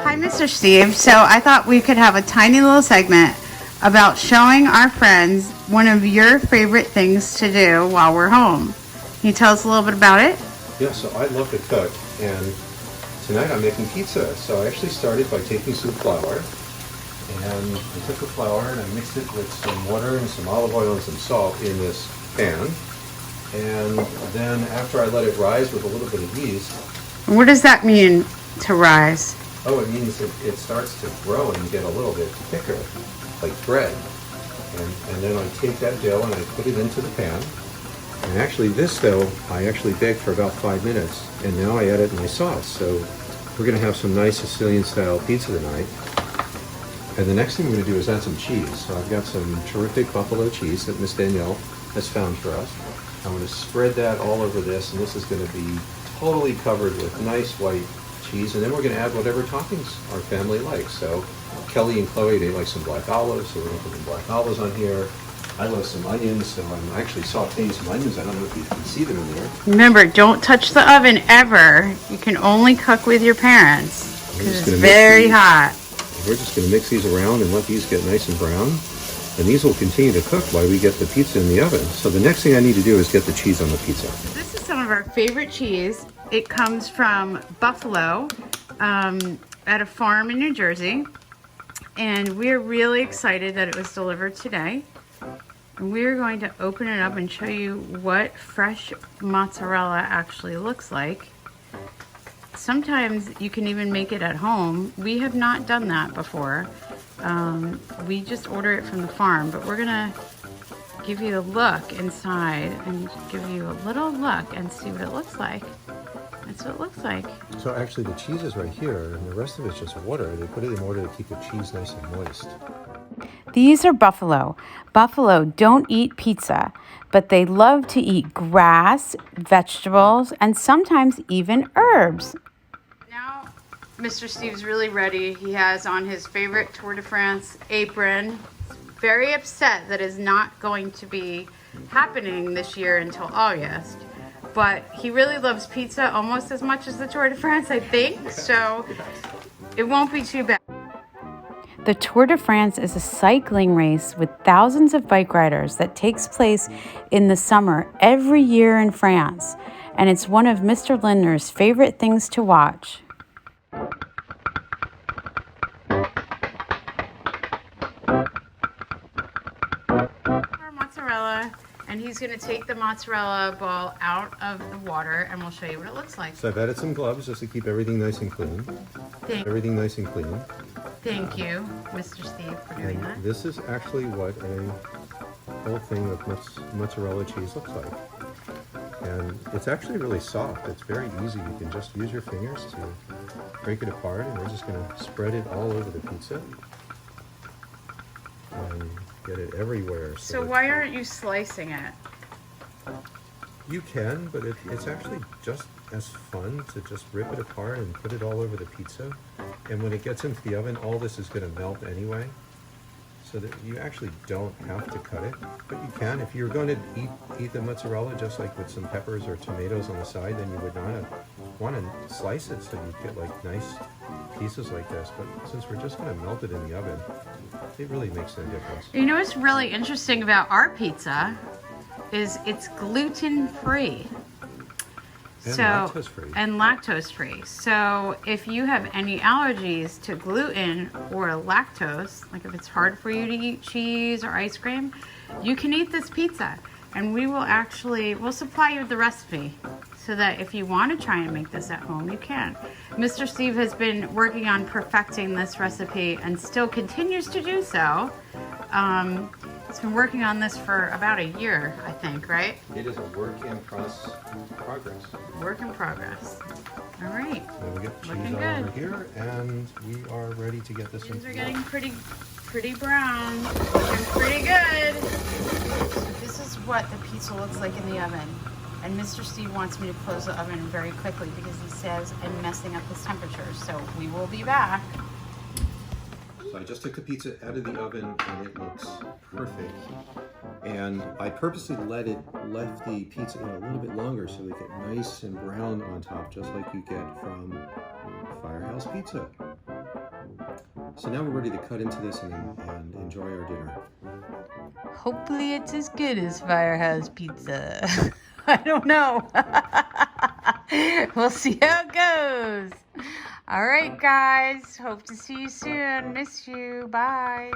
Hi, Mr. Steve. So I thought we could have a tiny little segment about showing our friends one of your favorite things to do while we're home. Can you tell us a little bit about it? Yeah, so I love to cook, and tonight I'm making pizza. So I actually started by taking some flour, and I took the flour and I mixed it with some water and some olive oil and some salt in this pan. And then after I let it rise with a little bit of yeast. What does that mean, to rise? Oh, it means it starts to grow and get a little bit thicker, like bread. And then I take that dough and I put it into the pan. And actually this dough, I actually baked for about 5 minutes, and now I add it in my sauce. So we're gonna have some nice Sicilian style pizza tonight. And the next thing we're gonna do is add some cheese. So I've got some terrific buffalo cheese that Miss Danielle has found for us. I'm gonna spread that all over this, and this is gonna be totally covered with nice white cheese. And then we're gonna add whatever toppings our family likes. So Kelly and Chloe, they like some black olives, so we're gonna put some black olives on here. I love some onions, so I'm actually sauteing some onions. I don't know if you can see them in there. Remember, don't touch the oven ever. You can only cook with your parents because it's very hot. We're just going to mix these around and let these get nice and brown. And these will continue to cook while we get the pizza in the oven. So the next thing I need to do is get the cheese on the pizza. This is some of our favorite cheese. It comes from Buffalo at a farm in New Jersey. And we're really excited that it was delivered today. And we're going to open it up and show you what fresh mozzarella actually looks like. Sometimes you can even make it at home. We have not done that before. We just order it from the farm, but we're gonna give you a look inside and give you a little look and see what it looks like. That's what it looks like. So actually the cheese is right here, and the rest of it's just water. They put it in order to keep the cheese nice and moist. These are buffalo. Buffalo don't eat pizza, but they love to eat grass, vegetables, and sometimes even herbs. Now, Mr. Steve's really ready. He has on his favorite Tour de France apron. Very upset that is not going to be happening this year until August. But he really loves pizza almost as much as the Tour de France, I think. So it won't be too bad. The Tour de France is a cycling race with thousands of bike riders that takes place in the summer every year in France, and it's one of Mr. Lindner's favorite things to watch. Mozzarella, and he's going to take the mozzarella ball out of the water, and we'll show you what it looks like. So I've added some gloves just to keep everything nice and clean. Thank you, Mr. Steve, for doing that. This is actually what a whole thing of mozzarella cheese looks like. And it's actually really soft. It's very easy. You can just use your fingers to break it apart, and we're just going to spread it all over the pizza and get it everywhere. So why aren't you slicing it? You can, but it's actually just as fun to just rip it apart and put it all over the pizza. And when it gets into the oven, all this is going to melt anyway, so that you actually don't have to cut it. But you can. If you're going to eat the mozzarella just like with some peppers or tomatoes on the side, then you would not want to slice it so you get like nice pieces like this. But since we're just going to melt it in the oven, it really makes no difference. You know what's really interesting about our pizza is it's gluten-free. And lactose-free. And lactose-free. So if you have any allergies to gluten or lactose, like if it's hard for you to eat cheese or ice cream, you can eat this pizza. And we'll supply you with the recipe so that if you want to try and make this at home, you can. Mr. Steve has been working on perfecting this recipe and still continues to do so. He's been working on this for about a year, I think, right? It is a work in progress. Work in progress. All right. So we get cheese Looking all good. over here, and we are ready to get this in. These are getting pretty brown. Looking pretty good. So this is what the pizza looks like in the oven. And Mr. Steve wants me to close the oven very quickly because he says I'm messing up his temperature. So we will be back. So I just took the pizza out of the oven and it looks perfect. And I purposely left the pizza in a little bit longer so they get nice and brown on top, just like you get from Firehouse Pizza. So now we're ready to cut into this and enjoy our dinner. Hopefully it's as good as Firehouse Pizza. I don't know. We'll see how it goes. All right, guys. Hope to see you soon. Miss you. Bye.